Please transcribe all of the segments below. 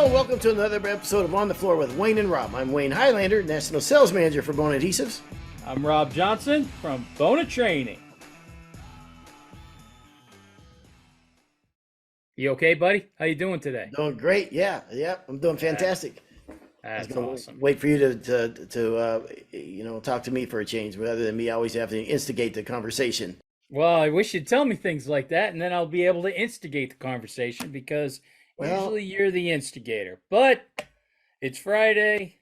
and welcome to another episode of On the Floor with Wayne and Rob. I'm Wayne Highlander, National Sales Manager for Bona Adhesives. I'm Rob Johnson from Bona Training. You okay, buddy? How you doing today? Doing great. Yeah, I'm doing fantastic. That's I was gonna awesome. wait for you to talk to me for a change, rather than me always having to instigate the conversation. Well, I wish you'd tell me things like that, and then I'll be able to instigate the conversation because usually you're the instigator. But it's Friday,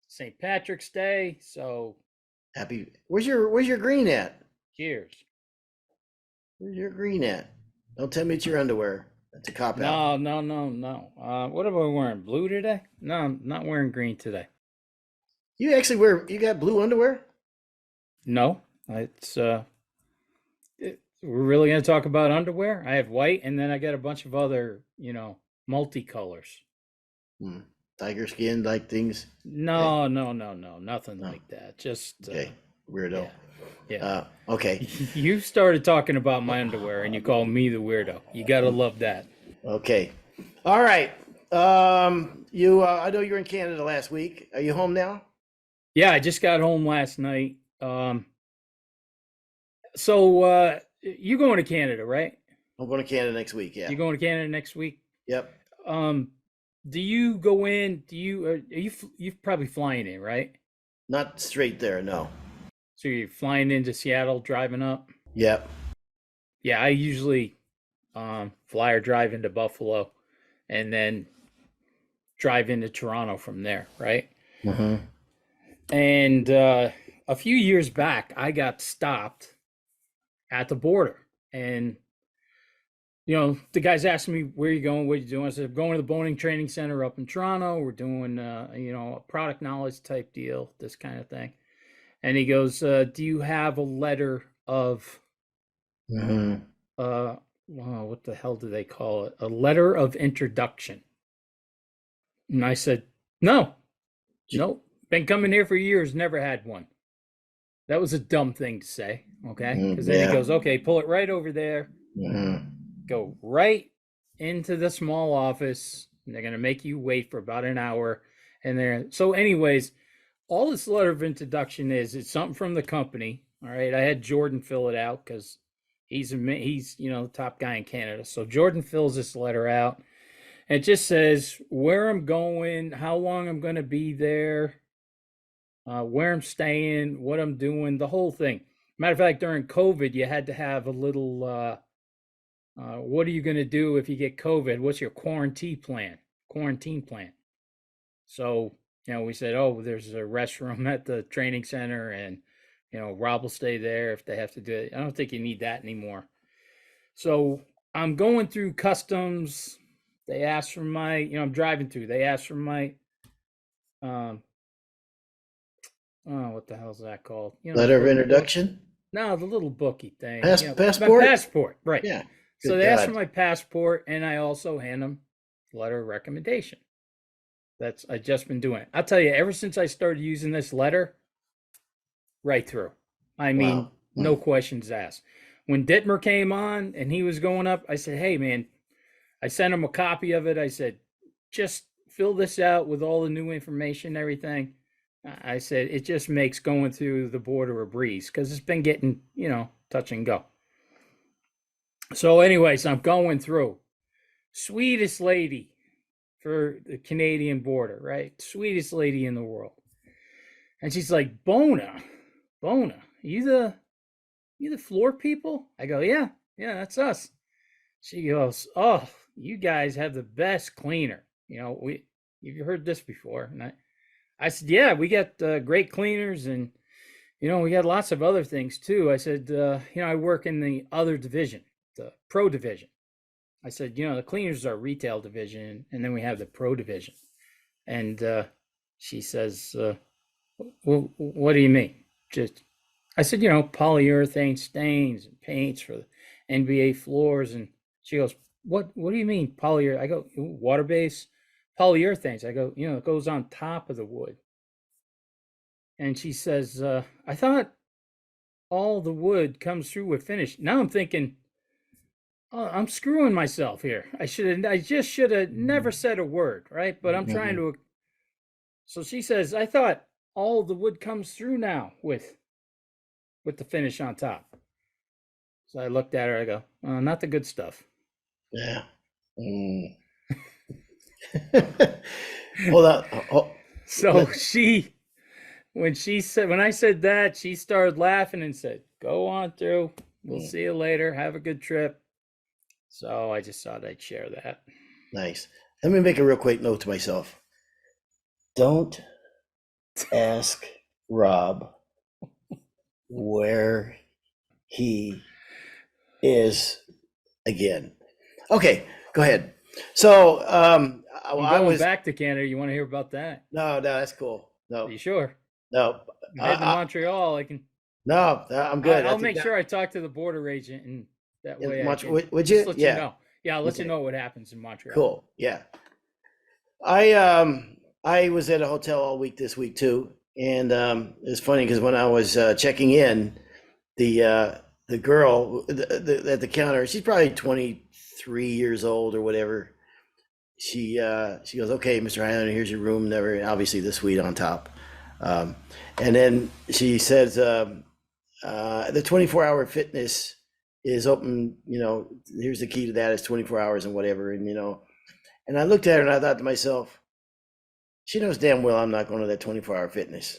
St. Patrick's Day, so Happy. Where's your green at? cheers. Where's your green at? Don't tell me it's your underwear. That's a cop out. No. What am I wearing? Blue today? No, I'm not wearing green today. You actually you got blue underwear? No, we're really going to talk about underwear? I have white, and then I got a bunch of other, multicolors. Tiger skin like things? No, nothing No. like that. Just Okay, weirdo. yeah. Okay. You started talking about my underwear, and you called me the weirdo. You gotta love that. Okay. All right. I know you were in Canada last week. Are you home now? Yeah, I just got home last night. So you going to Canada, right? I'm going to Canada next week. Yeah. You going to Canada next week? Yep. Do you go in? You're probably flying in, right? Not straight there. No. So you're flying into Seattle, driving up? Yep. Yeah, I usually fly or drive into Buffalo and then drive into Toronto from there, right? Mm-hmm. And a few years back, I got stopped at the border. And, the guys asked me, where are you going? What are you doing? I said, I'm going to the Boning Training Center up in Toronto. We're doing, a product knowledge type deal, this kind of thing. And he goes, do you have a letter of, what the hell do they call it? A letter of introduction. And I said, nope. Been coming here for years, never had one. That was a dumb thing to say, okay? Because then he goes, okay, pull it right over there. Go right into the small office. And they're going to make you wait for about an hour. So anyways, all this letter of introduction it's something from the company. All right. I had Jordan fill it out because he's the top guy in Canada. So Jordan fills this letter out. And it just says where I'm going, how long I'm going to be there, where I'm staying, what I'm doing, the whole thing. Matter of fact, during COVID, you had to have a little, what are you going to do if you get COVID? What's your quarantine plan? So, we said, there's a restroom at the training center and, Rob will stay there if they have to do it. I don't think you need that anymore. So I'm going through customs. They asked for my, I'm driving through. They asked for my, what the hell is that called? Letter of introduction? No, the little bookie thing. Passport? My passport, right. Yeah. So they asked for my passport, and I also hand them a letter of recommendation. I've just been doing it. I'll tell you, ever since I started using this letter, right through. I mean, Wow. No questions asked. When Dittmer came on and he was going up, I said, hey, man, I sent him a copy of it. I said, just fill this out with all the new information and everything. I said, it just makes going through the border a breeze because it's been getting, touch and go. So anyways, I'm going through. Sweetest lady for the Canadian border, right? Sweetest lady in the world. And she's like, Bona, you the floor people? I go, yeah, that's us. She goes, oh, you guys have the best cleaner. You've heard this before. And I said, yeah, we got great cleaners and, we got lots of other things too. I said, I work in the other division, the pro division. I said, the cleaners are retail division, and then we have the pro division. And she says, well, what do you mean? I said, polyurethane stains and paints for the NBA floors. And she goes, what do you mean polyurethane? I go, water-based polyurethanes. I go, it goes on top of the wood. And she says, I thought all the wood comes through with finish. Now I'm thinking, Oh, I'm screwing myself here. I just should have never said a word, right? But I'm trying Mhm. to. So she says, I thought all the wood comes through now with the finish on top. So I looked at her. I go, not the good stuff. Yeah. Mm. Hold on. So when I said that, she started laughing and said, "Go on through. We'll Mm, see you later. Have a good trip." So I just thought I'd share that. nice. Let me make a real quick note to myself. Don't ask Rob where he is again. Okay, go ahead. So, I'm I going was back to Canada. You want to hear about that? no, that's cool. Are No, you sure? no, I'm heading to Montreal. I can. no, I'm good. I I'll think make that sure I talk to the border agent, and that way I much. can Would just you? let you Yeah. know. Yeah, I'll let you Okay. know what happens in Montreal. Cool. Yeah. I was at a hotel all week this week too, and it's funny because when I was checking in, the girl at the counter, she's probably 23 years old or whatever. She goes, "Okay, Mr. Highlander, here's your room, never obviously the suite on top." Um, and then she says, "The 24-hour fitness is open. Here's the key to that. It's 24 hours and whatever." And I looked at her and I thought to myself, she knows damn well I'm not going to that 24-hour fitness.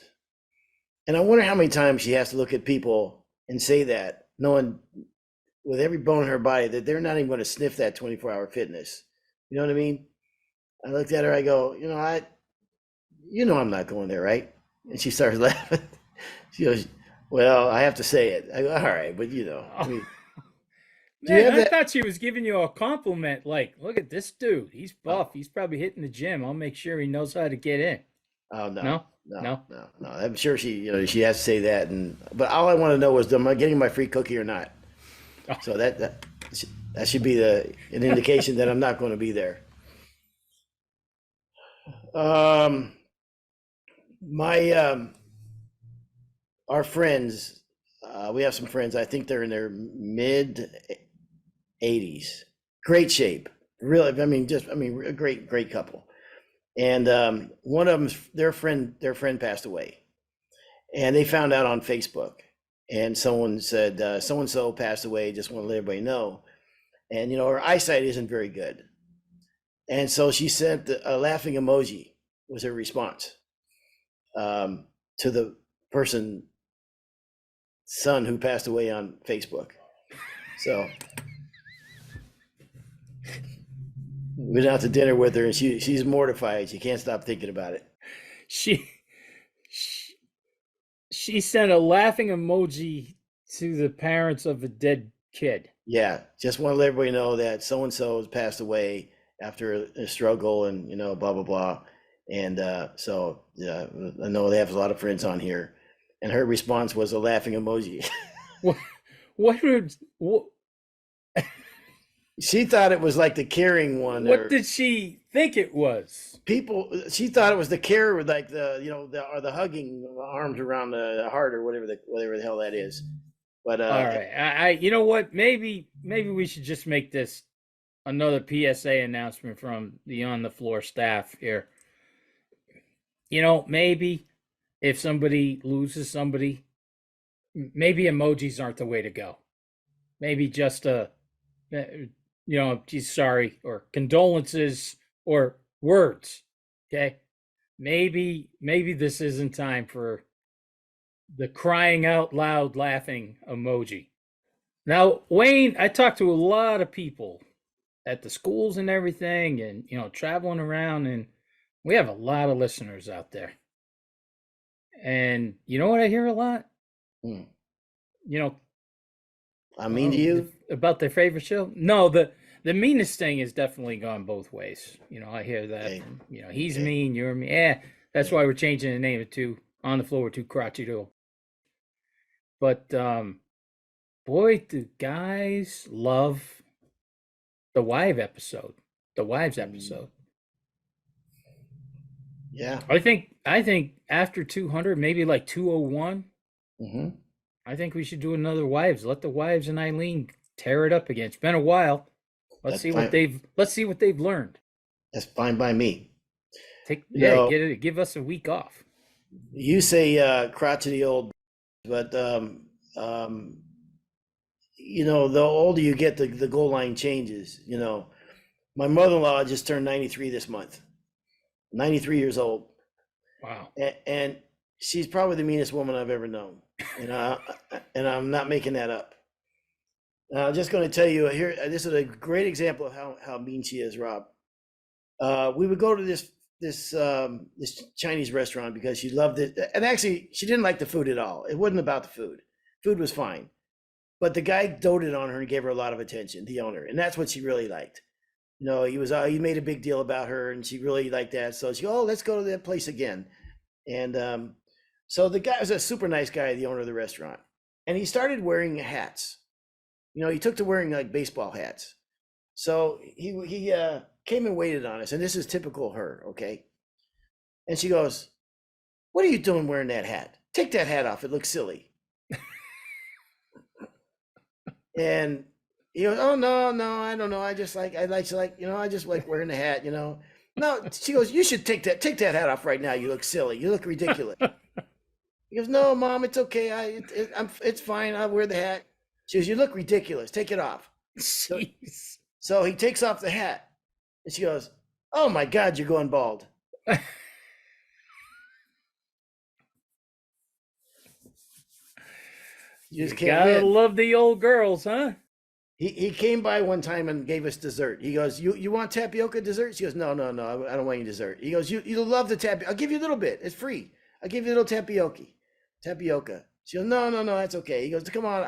And I wonder how many times she has to look at people and say that, knowing with every bone in her body that they're not even going to sniff that 24-hour fitness. You know what I mean? I looked at her, I go, I'm not going there, right? And she starts laughing. She goes, "Well, I have to say it." I go, "All right, but I Oh, mean, do you man, have I that?" thought she was giving you a compliment. Like, look at this dude. He's buff. Oh, He's probably hitting the gym. I'll make sure he knows how to get in. oh no, No, no, no. no, no. I'm sure she has to say that, but all I want to know is, am I getting my free cookie or not? So that should be an indication that I'm not going to be there. Um, my our friends, we have some friends. I think they're in their mid 80s. Great shape, really. A great couple. And one of them's their friend passed away, and they found out on Facebook. And someone said so and so passed away. Just want to let everybody know. And her eyesight isn't very good. And so she sent a laughing emoji was her response to the person son who passed away on Facebook. So we went out to dinner with her, and she's mortified. She can't stop thinking about it. She, she she sent a laughing emoji to the parents of a dead kid. Yeah, just want to let everybody know that so and so has passed away after a struggle, and blah blah blah. And so yeah, I know they have a lot of friends on here, and her response was a laughing emoji. What? What? She thought it was like the caring one, What or did she think it was? people. She thought it was the care, with like the hugging arms around the heart, or whatever the hell that is. But All right, you know what? Maybe we should just make this another PSA announcement from the on the floor staff here. Maybe if somebody loses somebody, maybe emojis aren't the way to go. Maybe just geez, sorry, or condolences, or words. Okay, maybe this isn't time for the crying out loud laughing emoji. Now, Wayne, I talked to a lot of people at the schools and everything, and traveling around, and we have a lot of listeners out there. And you know what I hear a lot? hmm, You know, I mean to you. about their favorite show. No, the meanest thing has definitely gone both ways. I hear that Okay, from he's okay. mean, you're mean. Yeah, that's why we're changing the name to on the floor to crotchy to. But boy, do guys love the wife episode, the wives Mm, episode. yeah. I think after 200, maybe like 201, Hmm. I think we should do another wives. Let the wives and Eileen tear it up again. It's been a while. That's fine. Let's see what they've learned. That's fine by me. You Yeah, know, give us a week off. you say crotchety old, but the older you get, the goal line changes. My mother-in-law just turned 93 this month. 93 years old, Wow. and she's probably the meanest woman I've ever known. And I'm not making that up. I'm just going to tell you here. This is a great example of how mean she is, Rob. We would go to this Chinese restaurant because she loved it, and actually she didn't like the food at all. It wasn't about the food. Food was fine, but the guy doted on her and gave her a lot of attention, the owner, and that's what she really liked. He made a big deal about her, and she really liked that. So she go, oh, let's go to that place again. And so the guy was a super nice guy, the owner of the restaurant, and he started wearing hats. He took to wearing like baseball hats. So he came and waited on us, and this is typical her, okay? And she goes, "What are you doing wearing that hat? Take that hat off. It looks silly." And he goes, "Oh no, no, I don't know. I just I just like wearing the hat, No, she goes, "You should take that hat off right now. You look silly. You look ridiculous." He goes, "No, Mom, it's okay. It's fine. I'll wear the hat." She goes, "You look ridiculous. Take it off." Jeez. So he takes off the hat, and she goes, "Oh my God, you're going bald." You just You can't gotta win. love the old girls, huh? He came by one time and gave us dessert. He goes, "You want tapioca dessert?" She goes, "No, no, no, I don't want any dessert." He goes, "You love the tapioca. I'll give you a little bit. It's free. I'll give you a little tapioca." She goes, "No, no, no, that's okay." He goes, "Come on,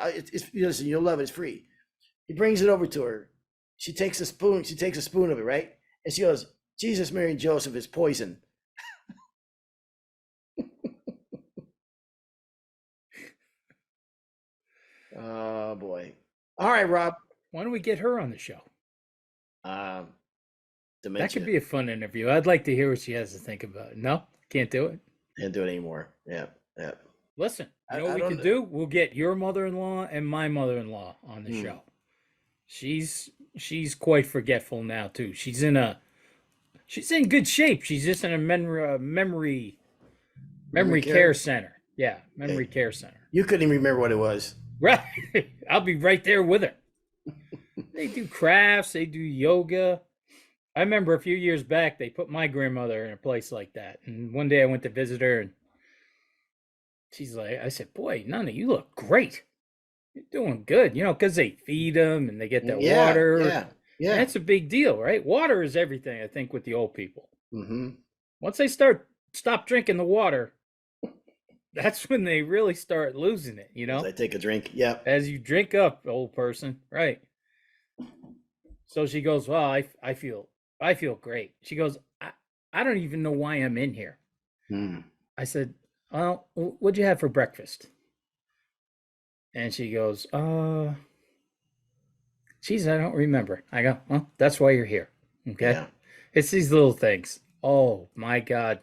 listen, you'll love it. It's free." He brings it over to her. She takes a spoon. She takes a spoon of it, right? And she goes, "Jesus, Mary, and Joseph is poison." Oh boy. All right, Rob. Why don't we get her on the show? Um, That could Dementia. be a fun interview. I'd like to hear what she has to think about it. No, can't do it. Can't do it anymore. Yeah, yeah. Listen, you know what I we don't. could do? We'll get your mother-in-law and my mother-in-law on the Hmm. show. She's quite forgetful now too. She's in good shape. She's just in a Memory memory care. care center. Yeah, Okay. memory care center. You couldn't even remember what it was. Right. I'll be right there with her. They do crafts, they do yoga. I remember a few years back they put my grandmother in a place like that. And one day I went to visit her and she's like, I said, "Boy, Nana, you look great. You're doing good." Because they feed them and they get that Yeah, water. yeah, yeah. That's a big deal, right? Water is everything, I think, with the old people. Mm-hmm. Once they stop drinking the water, that's when they really start losing it, As I take a drink. Yeah. As you drink up, old person, right? So she goes, "Well, I feel great." She goes, I don't even know why I'm in here." Mm. I said, "Well, what'd you have for breakfast?" And she goes, geez, I don't remember." I go, "Well, that's why you're here." Okay. Yeah. It's these little things. Oh my God.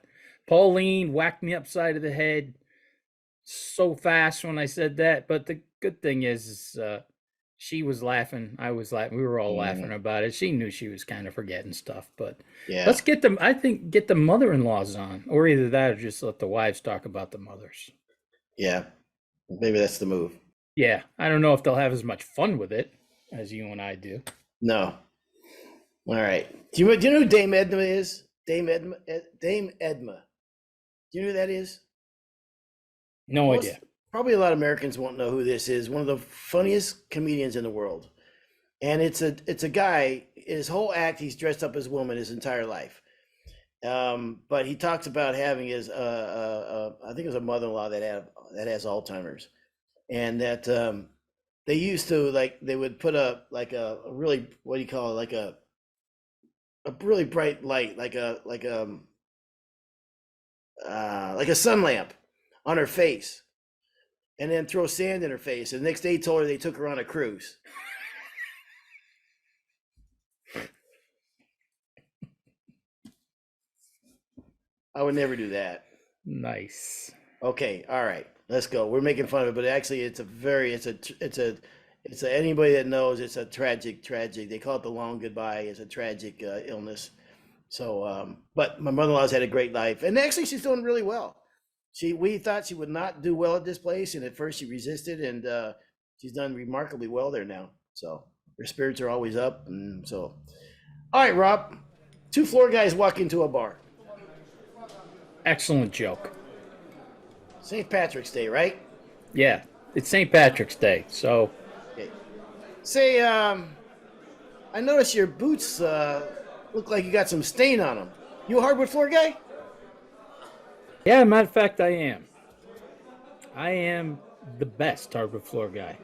Pauline whacked me upside of the head so fast when I said that. But the good thing is she was laughing. I was laughing. We were all laughing Mm. about it. She knew she was kind of forgetting stuff. But Yeah. let's get them, I think, get the mother in laws on, or either that or just let the wives talk about the mothers. Yeah. Maybe that's the move. Yeah. I don't know if they'll have as much fun with it as you and I do. No. All right. Do you know who Dame Edna is? Dame Edma. Dame Edma. Do you know who that is? No Most idea. Probably a lot of Americans won't know who this is. One of the funniest comedians in the world. And it's a guy. His whole act, he's dressed up as a woman his entire life. But he talks about having his I think it was a mother-in-law that has Alzheimer's, and that they used to they would put a really, what do you call it, a really bright light, like a sun lamp on her face, and then throw sand in her face. And the next day he told her they took her on a cruise. I would never do that. Nice. Okay, all right, let's go. We're making fun of it, but actually, it's a It's anybody that knows it's a tragic. They call it the long goodbye. It's a tragic illness. So, but my mother-in-law's had a great life, and actually she's doing really well. We thought she would not do well at this place, and at first she resisted, and she's done remarkably well there now. So her spirits are always up, and so. All right, Rob. Two floor guys walk into a bar. Excellent joke. St. Patrick's Day, right? Yeah, it's St. Patrick's Day, so Okay. Say, I noticed your boots look like you got some stain on them. You a hardwood floor guy? yeah. Matter of fact, I am. I am the best hardwood floor guy.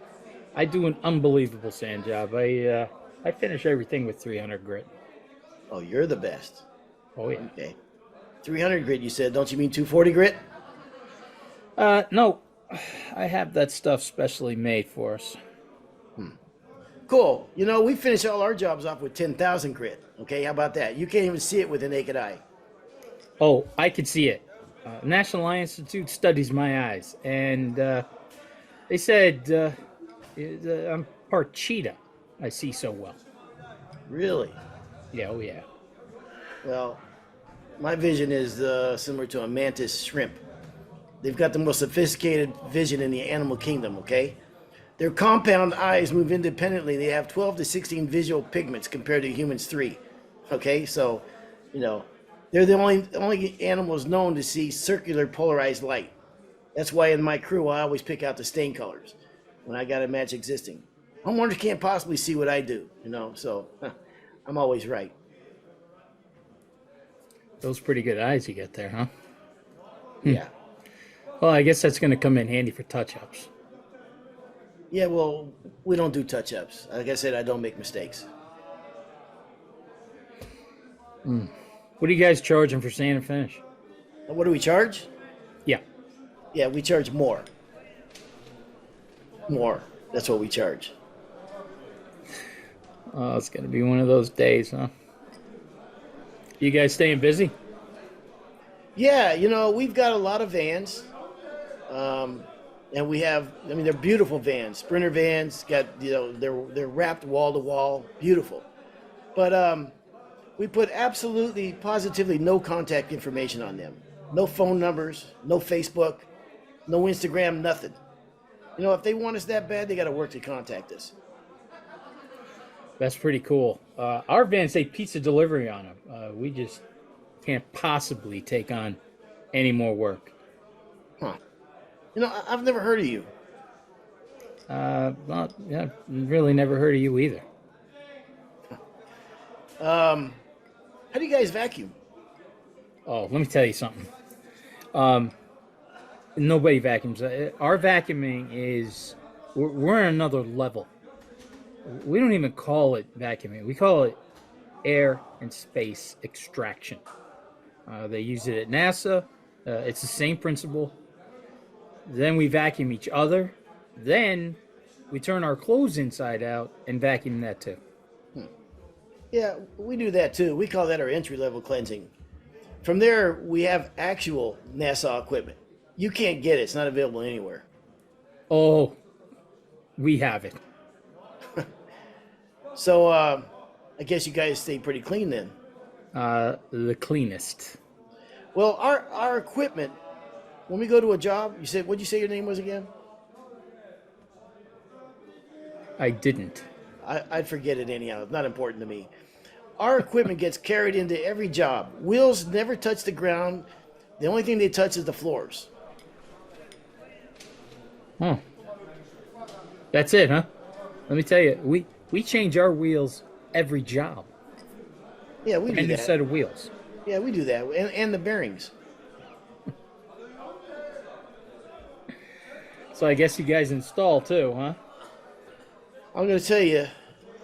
I do an unbelievable sand job. I finish everything with 300 grit. Oh, you're the best. Oh yeah. Okay. 300 grit, you said. Don't you mean 240 grit? No, I have that stuff specially made for us. Cool. You know, we finish all our jobs off with 10,000 grit. Okay, how about that? You can't even see it with the naked eye. Oh, I can see it. National Eye Institute studies my eyes, and they said I'm part cheetah. I see so well. Really? Yeah, oh yeah. Well, my vision is similar to a mantis shrimp. They've got the most sophisticated vision in the animal kingdom, okay? Their compound eyes move independently. They have 12 to 16 visual pigments compared to humans' 3. Okay, so, you know, they're the only animals known to see circular polarized light. That's why in my crew I always pick out the stain colors when I got a match existing. Homeowners can't possibly see what I do, you know, so I'm always right. Those pretty good eyes you get there, huh? Yeah. Well, I guess that's going to come in handy for touch-ups. Yeah, well, we don't do touch-ups. Like I said, I don't make mistakes. What are you guys charging for sand and finish? What do we charge? Yeah. Yeah, we charge more. More. That's what we charge. Oh, it's going to be one of those days, huh? You guys staying busy? Yeah, you know, we've got a lot of vans. And we have, I mean, they're beautiful vans. Sprinter vans, got, you know, they're wrapped wall to wall. Beautiful. But we put absolutely, positively no contact information on them. No phone numbers, no Facebook, no Instagram, nothing. You know, if they want us that bad, they got to work to contact us. That's pretty cool. Our vans say pizza delivery on them. We just can't possibly take on any more work. Huh. You know, I've never heard of you. Well, yeah, really never heard of you either. How do you guys vacuum? Oh, let me tell you something. Nobody vacuums. Our vacuuming is, we're on another level. We don't even call it vacuuming. We call it air and space extraction. They use it at NASA. It's the same principle. Then we vacuum each other. Then we turn our clothes inside out and vacuum that too. Yeah, we do that too. We call that our entry-level cleansing. From there, we have actual NASA equipment. You can't get it. It's not available anywhere. Oh, we have it. So, I guess you guys stay pretty clean then. The cleanest. Well, our equipment, when we go to a job, what'd you say your name was again? I didn't. I'd forget it anyhow. It's not important to me. Our equipment gets carried into every job. Wheels never touch the ground. The only thing they touch is the floors. Huh. That's it, huh? Let me tell you, we change our wheels every job. Yeah, we do And a that. set of wheels. Yeah, we do that. And the bearings. So I guess you guys install too, huh? I'm going to tell you,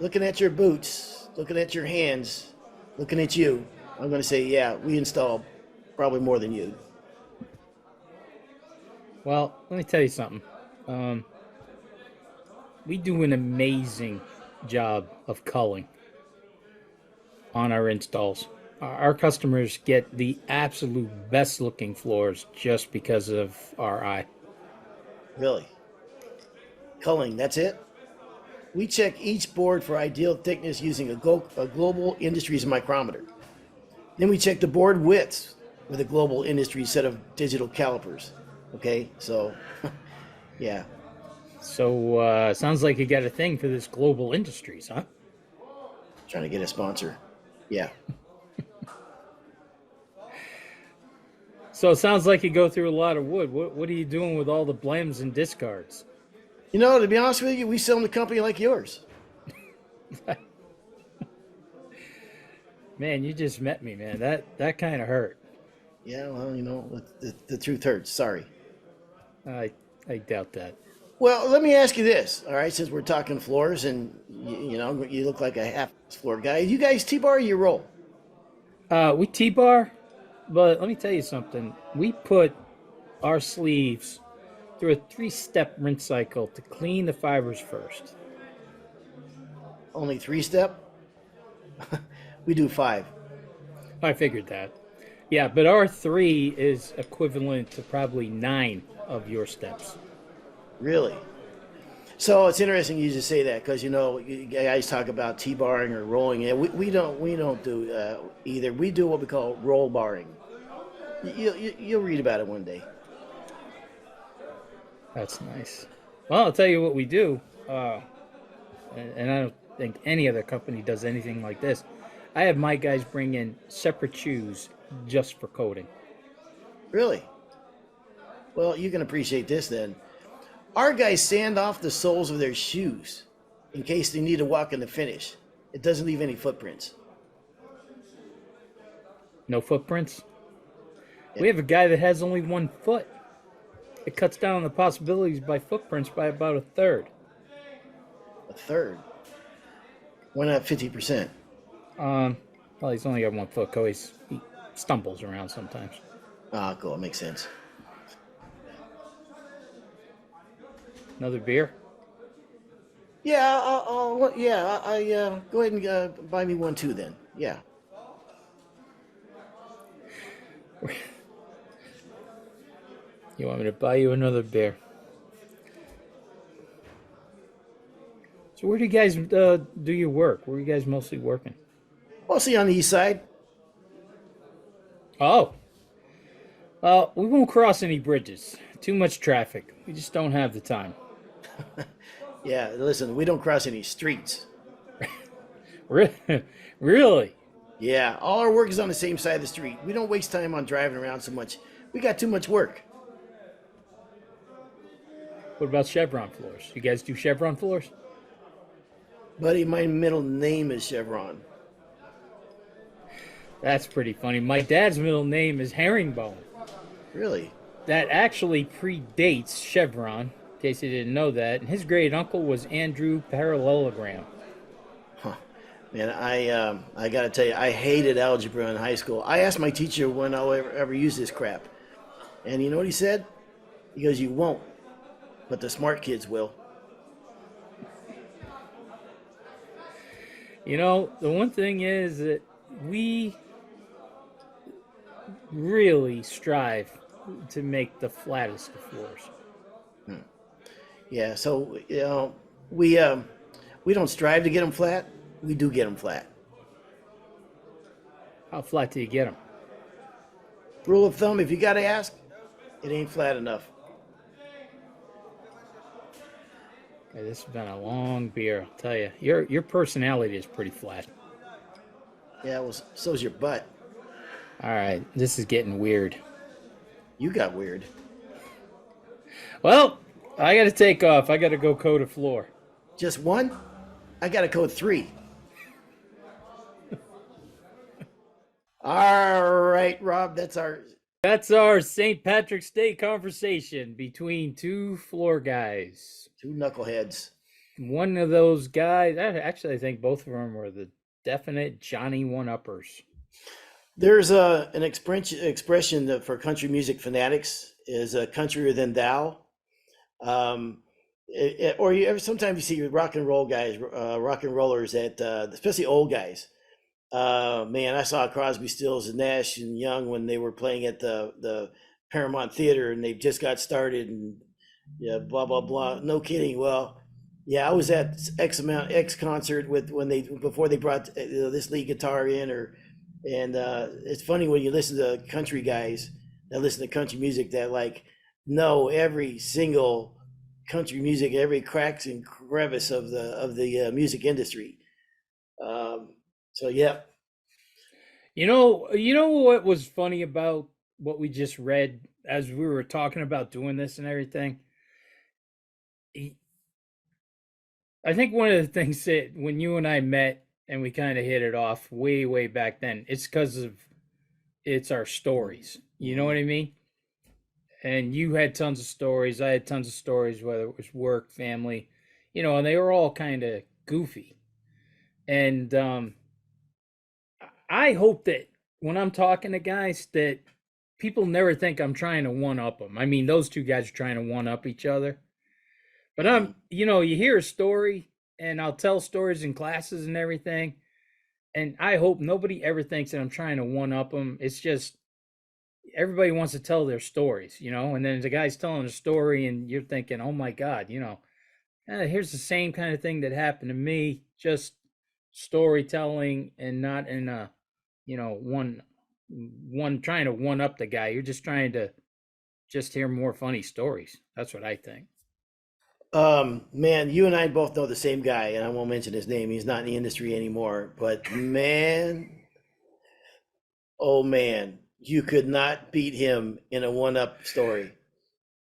looking at your boots, looking at your hands, looking at you, I'm going to say, yeah, we install probably more than you. Well, let me tell you something. We do an amazing job of culling on our installs. Our customers get the absolute best looking floors just because of our eye. Really. Culling, that's it? We check each board for ideal thickness using a global industries micrometer. Then we check the board widths with a global industries set of digital calipers. Okay, so yeah, So sounds like you got a thing for this global industries, huh? trying to get a sponsor. Yeah. So it sounds like you go through a lot of wood. What are you doing with all the blems and discards? You know, to be honest with you, we sell them to a company like yours. Man, you just met me, man. That kind of hurt. Yeah, well, you know, the truth hurts. Sorry. I I doubt that. Well, let me ask you this, all right, since we're talking floors and you know, you look like a half floor guy. You guys T-bar or you roll? We T-bar, but let me tell you something. We put our sleeves through a three-step rinse cycle to clean the fibers first. Only three step? We do five. I figured that. Yeah, but our three is equivalent to probably 9 of your steps. Really? So it's interesting you just say that because you know you guys talk about T-barring or rolling it. We don't do either. We do what we call roll barring. You'll read about it one day. That's nice. Well, I'll tell you what we do, and I don't think any other company does anything like this. I have my guys bring in separate shoes just for coating. Really? Well, you can appreciate this then. Our guys sand off the soles of their shoes in case they need to walk in the finish. It doesn't leave any footprints. No footprints. Yeah. We have a guy that has only 1 foot. It cuts down on the possibilities by footprints by about a third. A third. Why not 50%? Well, he's only got 1 foot, cause he stumbles around sometimes. Ah, cool. It makes sense. Another beer? Yeah, go ahead and buy me one too then. Yeah. You want me to buy you another beer? So where do you guys do your work? Where are you guys mostly working? Mostly on the east side. Oh, we won't cross any bridges. Too much traffic. We just don't have the time. Yeah, listen, we don't cross any streets. Really? Yeah, all our work is on the same side of the street. We don't waste time on driving around so much. We got too much work. What about chevron floors? You guys do chevron floors? Buddy, my middle name is Chevron. That's pretty funny. My dad's middle name is Herringbone. Really? That actually predates Chevron, in case you didn't know that. And his great uncle was Andrew Parallelogram. Huh. Man, I gotta tell you, I hated algebra in high school. I asked my teacher when I'll ever use this crap. And you know what he said? He goes, you won't, but the smart kids will. You know, the one thing is that we really strive to make the flattest of floors. Yeah, so, you know, we don't strive to get them flat. We do get them flat. How flat do you get them? Rule of thumb, if you gotta ask, it ain't flat enough. Okay, this has been a long beer, I'll tell you. Your personality is pretty flat. Yeah, well, so's your butt. All right, this is getting weird. You got weird. Well, I got to take off. I got to go coat a floor. Just one? I gotta code 3. All right, Rob, That's our St. Patrick's Day conversation between two floor guys. two knuckleheads. One of those guys, actually, I think both of them were the definite Johnny one-uppers. There's an expression that for country music fanatics is "countryer than thou," sometimes you see rock and roll guys, rock and rollers at especially old guys. Man, I saw Crosby, Stills, and Nash and Young when they were playing at the Paramount Theater, and they just got started, and yeah, blah blah blah. No kidding. Well, Yeah, I was at X concert with when they before they brought this lead guitar in, or and it's funny when you listen to country guys that listen to country music that like know every single country music, every cracks and crevice of the music industry. Um, so yeah. You know what was funny about what we just read as we were talking about doing this and everything? He- I think one of the things that when you and I met and we kind of hit it off way, way back then, it's because of it's our stories. You know Mhm. what I mean? And you had tons of stories. I had tons of stories, whether it was work, family, and they were all kind of goofy. And I hope that when I'm talking to guys, that people never think I'm trying to one up them. I mean, those two guys are trying to one up each other. But Mhm. you hear a story, and I'll tell stories in classes and everything. And I hope nobody ever thinks that I'm trying to one up them. It's just everybody wants to tell their stories, and then the guy's telling a story, and you're thinking, oh my God, here's the same kind of thing that happened to me, just storytelling and not in a, one trying to one up the guy. You're just trying to just hear more funny stories. That's what I think. Man, you and I both know the same guy, and I won't mention his name. He's not in the industry anymore. But man, oh man, you could not beat him in a one-up story.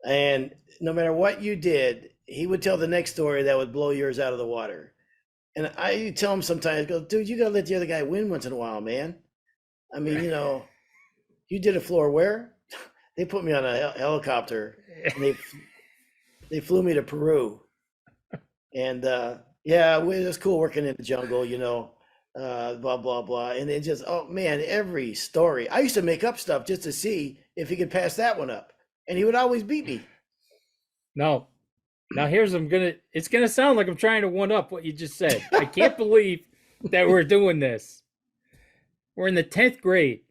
And no matter what you did, he would tell the next story that would blow yours out of the water. And I tell him sometimes, go, dude, you gotta let the other guy win once in a while, man. I mean, you did a floor where? They put me on a helicopter and they flew me to Peru. And yeah, it was cool working in the jungle, blah blah blah. And it just, oh man, every story. I used to make up stuff just to see if he could pass that one up, and he would always beat me. No, now here's it's gonna sound like I'm trying to one up what you just said. I can't believe that we're doing this. We're in the 10th grade,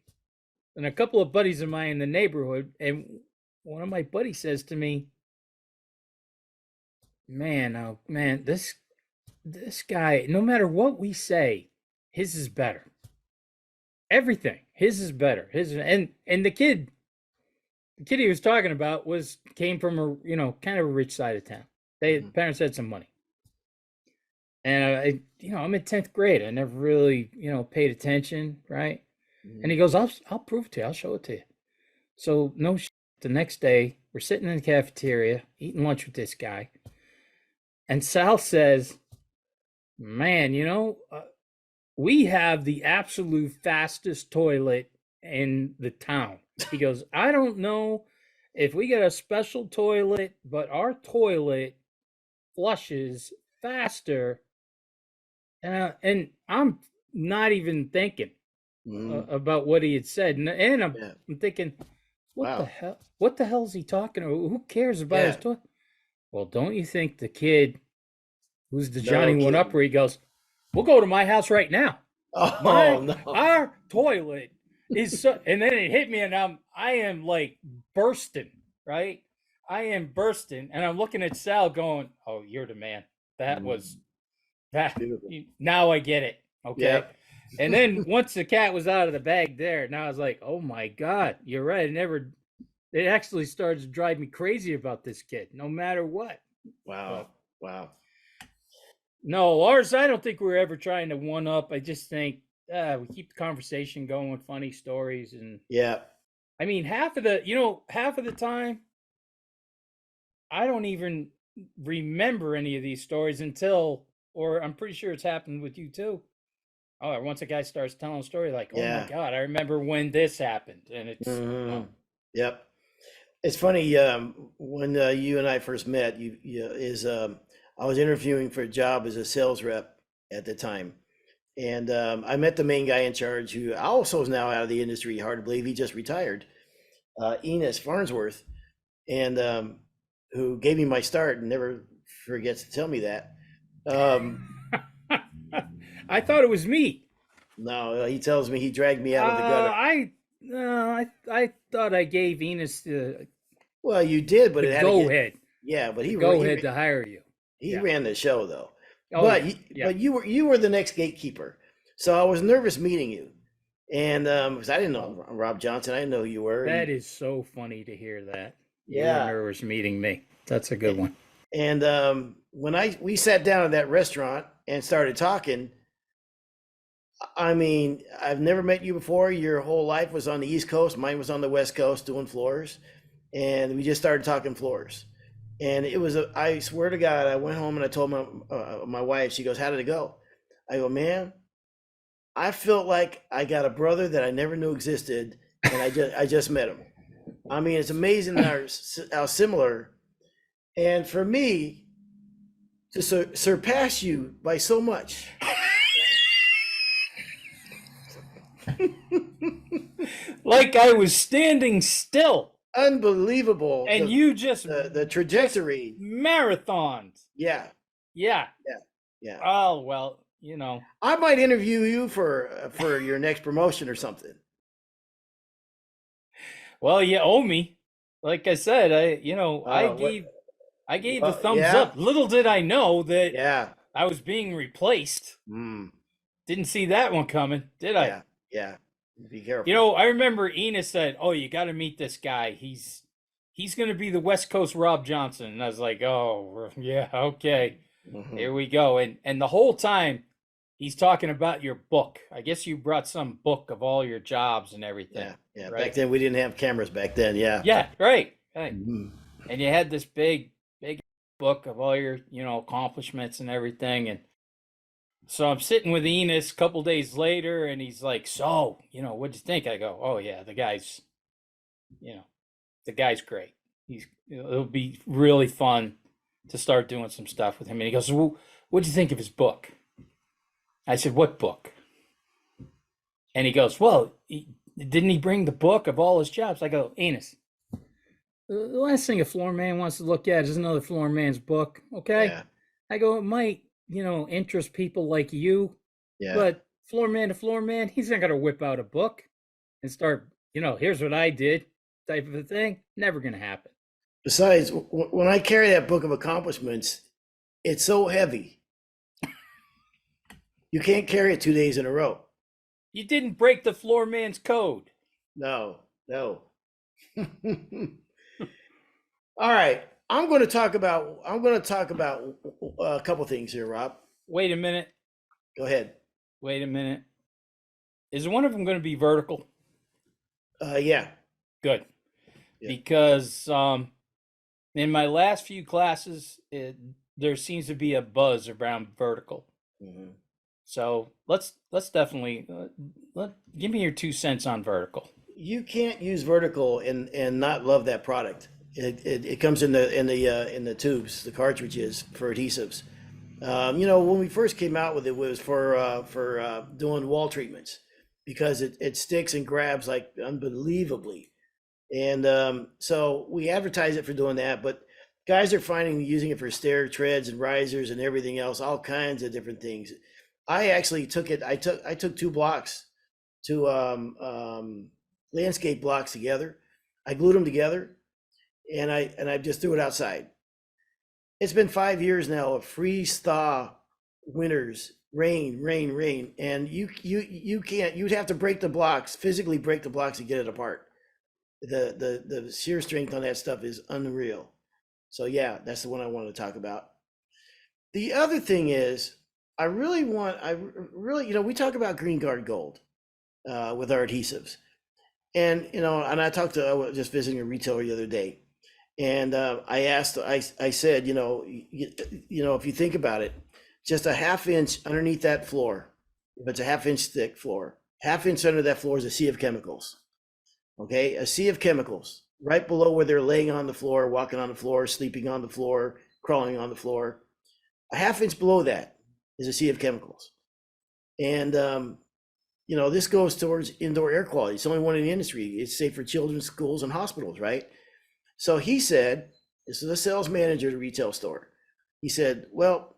and a couple of buddies of mine in the neighborhood, and one of my buddies says to me, "Man, oh man, this guy, no matter what we say, his is better. Everything, his is better. His and the kid he was talking about came from a kind of a rich side of town. They Mhm, parents had some money, and I'm in 10th grade. I never really paid attention, right? And mhm. he goes, I'll prove it to you. I'll show it to you. So no, the next day we're sitting in the cafeteria eating lunch with this guy, and Sal says, "Man, we have the absolute fastest toilet in the town." He goes, "I don't know if we get a special toilet, but our toilet flushes faster." And I'm not even thinking Mhm. about what he had said, and Yeah. I'm thinking, what the Wow. hell? What the hell is he talking about? Who cares about his Yeah. toilet? Well, don't you think the kid who's the Johnny No One kidding. Upper? He goes, "We'll go to my house right now. Oh My no. our toilet is so." And then it hit me, and I am like bursting, right? I am bursting, and I'm looking at Sal, going, "Oh, you're the man. That was Mhm. that. Beautiful. Now I get it." Okay. Yep. And then once the cat was out of the bag there, now I was like, "Oh my God, you're right. It actually started to drive me crazy about this kid, no matter what." Wow. But Wow. no, ours, I don't think we're ever trying to one up. I just think we keep the conversation going with funny stories. And Yeah. I mean, half of the time, I don't even remember any of these stories or I'm pretty sure it's happened with you too. Oh, once a guy starts telling a story like, "Oh my Yeah. God, I remember when this happened." And it's, Hmm. no. Yep. It's funny, when you and I first met, I was interviewing for a job as a sales rep at the time. And I met the main guy in charge, who also is now out of the industry. Hard to believe he just retired, Enos Farnsworth, and who gave me my start and never forgets to tell me that. Um, I thought it was me. no, he tells me he dragged me out of the gutter. I thought I gave Enos Well, you did, but the it had to go get, ahead, yeah, but the go ahead to hire you. He Yeah. ran the show though. Oh But yeah. Yeah. but you were the next gatekeeper. So I was nervous meeting you. And 'cause I didn't Oh, know Rob Johnson. I didn't know who you were. that is so funny to hear that. You were Yeah. nervous meeting me. That's a good one. And when we sat down at that restaurant and started talking, I mean, I've never met you before. Your whole life was on the East Coast. Mine was on the West Coast doing floors. And we just started talking floors. And it was I swear to God, I went home and I told my wife, she goes, "How did it go?" I go, "Man, I felt like I got a brother that I never knew existed, and I just met him." I mean, it's amazing how similar. And for me to surpass you by so much, Like I was standing still unbelievable. and you just The trajectory. marathons. Yeah, Yeah. yeah, yeah. Oh, well, you know. I might interview you for your next promotion or something. Well, you owe me. Like I said, What? I gave the Well, thumbs yeah, up. Little did I know that yeah, I was being replaced. Didn't see that one coming, did I? yeah, yeah. Be You careful. know, I remember Enos said, "Oh, you got to meet this guy. He's going to be the West Coast Rob Johnson." And I was like, "Oh, yeah, okay. Here we go." And the whole time he's talking about your book. I guess you brought some book of all your jobs and everything. Yeah, yeah. Right? Back then we didn't have cameras. Back then, yeah. Yeah, right. Right. Mhm. And you had this big book of all your, accomplishments and everything. And so I'm sitting with Enos a couple days later, and he's like, "So, what'd you think?" I go, "Oh yeah, you know, the guy's great. It'll be really fun to start doing some stuff with him." And he goes, "Well, what'd you think of his book?" I said, "What book?" And he goes, "Well, didn't he bring the book of all his jobs?" I go, "Enos, the last thing a floor man wants to look at is another floor man's book, okay?" Yeah, I go, "It might, interest people like you, yeah. but floor man to floor man, he's not going to whip out a book and start, here's what I did type of a thing. Never going to happen." Besides, when I carry that book of accomplishments, it's so heavy. You can't carry it 2 days in a row. You didn't break the floor man's code. No, no. All right. I'm going to talk about a couple things here, Rob. Wait a minute. Go ahead. Wait a minute. Is one of them going to be vertical? Yeah. Good. Yeah. Because in my last few classes, there seems to be a buzz around vertical. Mhm. So let's definitely give me your 2 cents on vertical. You can't use vertical and not love that product. It comes in the tubes, the cartridges for adhesives. When we first came out with it, was for doing wall treatments because it sticks and grabs like unbelievably. And so we advertise it for doing that, but guys are finding using it for stair treads and risers and everything else, all kinds of different things. I actually took it. I took 2 blocks, two landscape blocks together. I glued them together, and I just threw it outside. It's been 5 years now of freeze thaw winters, rain, rain, rain, and you can't. You'd have to break the blocks, physically break the blocks to get it apart. The shear strength on that stuff is unreal. So yeah, that's the one I wanted to talk about. The other thing is, I really, we talk about Green Guard Gold with our adhesives, and and I was just visiting a retailer the other day, and I said, if you think about it, just a half inch underneath that floor, if it's a half-inch thick floor, half-inch under that floor is a sea of chemicals. Okay, a sea of chemicals right below where they're laying on the floor, walking on the floor, sleeping on the floor, crawling on the floor. A half-inch below that is a sea of chemicals. And, this goes towards indoor air quality. It's the only one in the industry. It's safe for children, schools, and hospitals, right? So he said, this is a sales manager at a retail store. He said, well,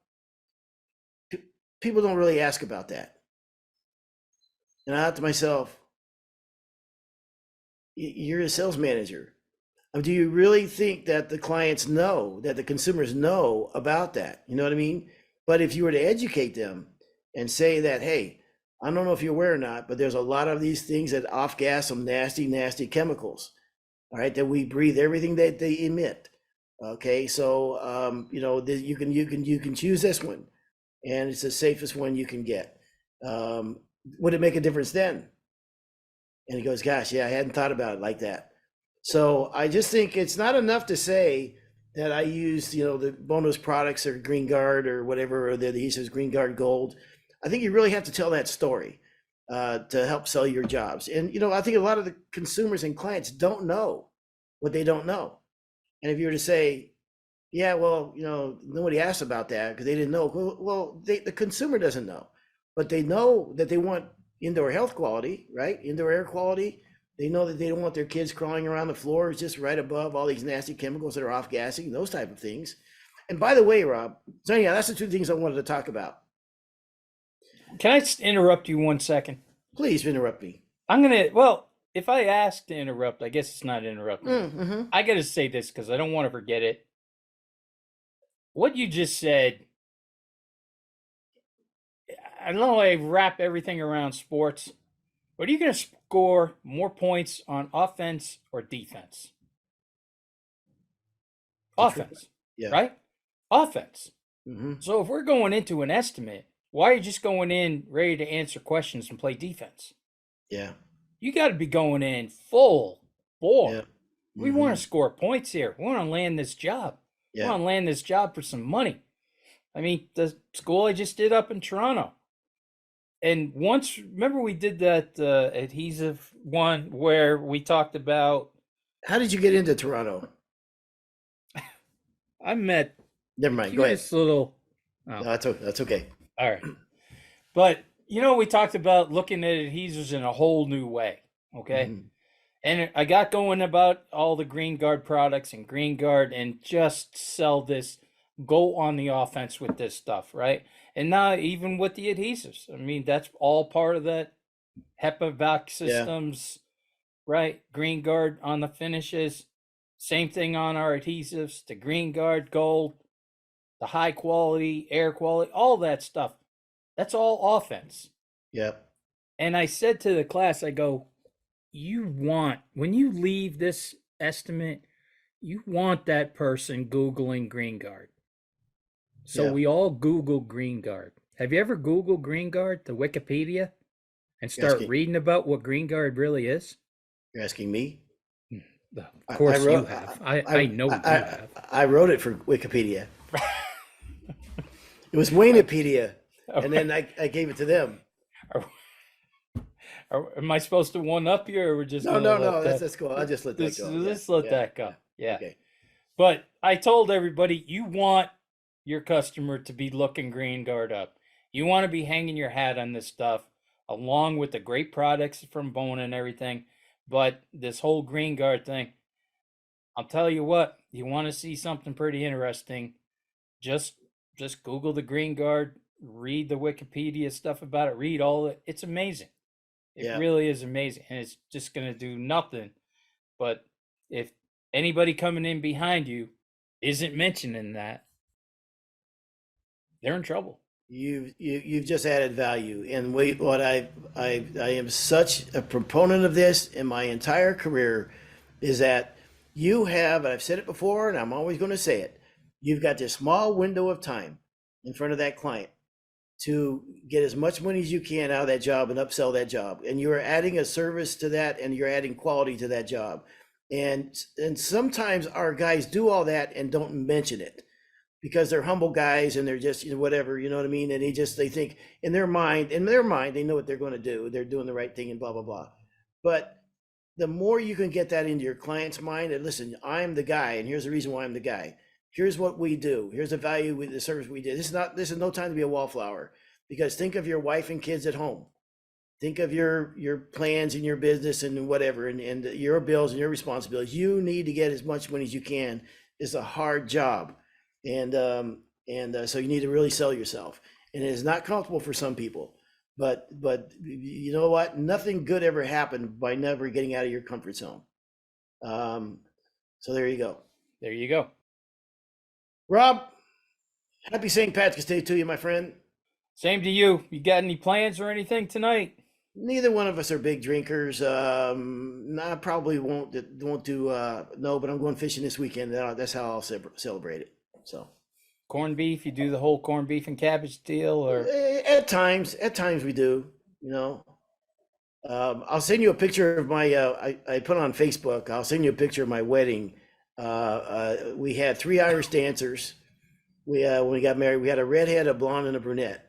people don't really ask about that. And I thought to myself, you're a sales manager. Do you really think that the clients know, that the consumers know about that? You know what I mean? But if you were to educate them and say that, hey, I don't know if you're aware or not, but there's a lot of these things that off gas some nasty, nasty chemicals, all right, that we breathe, everything that they emit. Okay, so you can choose this one, and it's the safest one you can get. Would it make a difference then? And he goes, gosh, yeah, I hadn't thought about it like that. So I just think it's not enough to say that I used, the Bonus products or Green Guard or whatever, or the adhesives, Green Guard Gold. I think you really have to tell that story to help sell your jobs. And, I think a lot of the consumers and clients don't know what they don't know. And if you were to say, yeah, well, nobody asked about that because they didn't know. Well, the consumer doesn't know, but they know that they want indoor health quality, right? Indoor air quality. They know that they don't want their kids crawling around the floors just right above all these nasty chemicals that are off gassing, those type of things. And by the way, Rob, so yeah, that's the two things I wanted to talk about. Can I just interrupt you 1 second? Please interrupt me. Well, if I ask to interrupt, I guess it's not interrupting. Mm-hmm. I got to say this because I don't want to forget it. What you just said, I know I wrap everything around sports, but are you going to score more points on offense or defense? Offense, Yeah. right? Offense. Mm-hmm. So if we're going into an estimate, why are you just going in ready to answer questions and play defense? Yeah. You got to be going in full bore. Yeah. We want to score points here. We want to land this job. Yeah. We want to land this job for some money. I mean, the school I just did up in Toronto. And once, remember we did that adhesive one where we talked about. How did you get into Toronto? I met. Never mind. Go ahead. Little. Oh. No, that's okay. All right. But, we talked about looking at adhesives in a whole new way. Okay. Mm-hmm. And I got going about all the Green Guard products and Green Guard and just sell this, go on the offense with this stuff, right? And now even with the adhesives, I mean, that's all part of that HEPA vac systems, right? Green Guard on the finishes, same thing on our adhesives, the Green Guard Gold, the high quality, air quality, all that stuff. That's all offense. Yep. And I said to the class, I go, when you leave this estimate, you want that person Googling Green Guard. So we all Google Green Guard. Have you ever Googled Green Guard, the Wikipedia, and start reading about what Green Guard really is? You're asking me? Of course you have. I know you have. I wrote it for Wikipedia. It was Waynepedia, and then I gave it to them. Am I supposed to one up you, or we're just no? That's cool. I'll just let that go. Let's let that go. Yeah. Okay. But I told everybody, you want your customer to be looking Green Guard up. You want to be hanging your hat on this stuff, along with the great products from Bona and everything. But this whole Green Guard thing, I'll tell you what, you want to see something pretty interesting, just Google the Green Guard, read the Wikipedia stuff about it, read all it. It's amazing. It really is amazing. And it's just going to do nothing. But if anybody coming in behind you isn't mentioning that, they're in trouble. You've just added value. And what I am such a proponent of this in my entire career is that you have, and I've said it before, and I'm always going to say it, you've got this small window of time in front of that client to get as much money as you can out of that job and upsell that job. And you're adding a service to that, and you're adding quality to that job. And sometimes our guys do all that and don't mention it because they're humble guys and they're just, whatever, you know what I mean? And they think in their mind, they know what they're going to do. They're doing the right thing and blah, blah, blah. But the more you can get that into your client's mind, and listen, I'm the guy, and here's the reason why I'm the guy. Here's what we do. Here's the value with the service we did. This is no time to be a wallflower, because think of your wife and kids at home. Think of your plans and your business and whatever, and your bills and your responsibilities. You need to get as much money as you can. It's a hard job. And so you need to really sell yourself. And it is not comfortable for some people, but you know what? Nothing good ever happened by never getting out of your comfort zone. So there you go. There you go. Rob, happy St. Patrick's Day to you, my friend. Same to you. You got any plans or anything tonight? Neither one of us are big drinkers. I probably won't do no, but I'm going fishing this weekend. That's how I'll celebrate it. So Corned beef? You do the whole corned beef and cabbage deal, or at times we do. You know, I'll send you a picture of my. I put on Facebook. I'll send you a picture of my wedding. We had 3 Irish dancers. When we got married, we had a redhead, a blonde, and a brunette.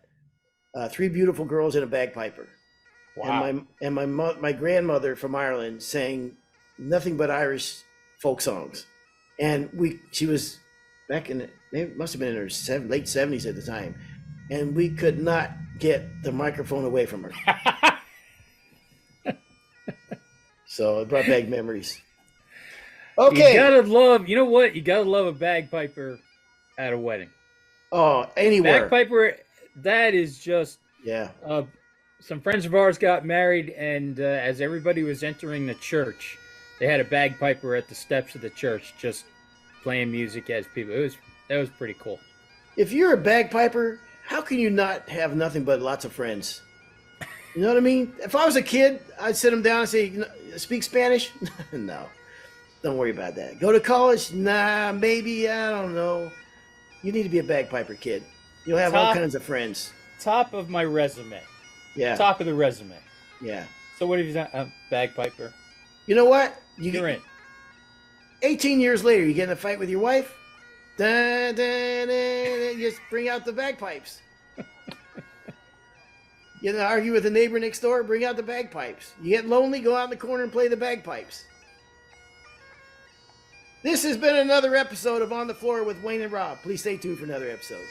3 beautiful girls and a bagpiper. wow. And my grandmother from Ireland sang nothing but Irish folk songs, and she was back in it must have been in her late 70s at the time, and we could not get the microphone away from her. So it brought back memories. Okay. You gotta love. You know what? You gotta love a bagpiper at a wedding. Oh, anywhere. Bagpiper. That is just. Yeah. Some friends of ours got married, and as everybody was entering the church, they had a bagpiper at the steps of the church, just playing music as people. That was pretty cool. If you're a bagpiper, how can you not have nothing but lots of friends? You know what I mean? If I was a kid, I'd sit them down and say, "Speak Spanish?" No, don't worry about that. Go to college? Nah, maybe, I don't know. You need to be a bagpiper, kid. You'll have all kinds of friends. Top of my resume. Yeah. Top of the resume. Yeah. So what have you done? Bagpiper. You know what? You're in. 18 years later, you get in a fight with your wife. Dun, dun, dun, dun, just bring out the bagpipes. You know, argue with the neighbor next door, bring out the bagpipes. You get lonely, go out in the corner and play the bagpipes. This has been another episode of On the Floor with Wayne and Rob. Please stay tuned for another episode.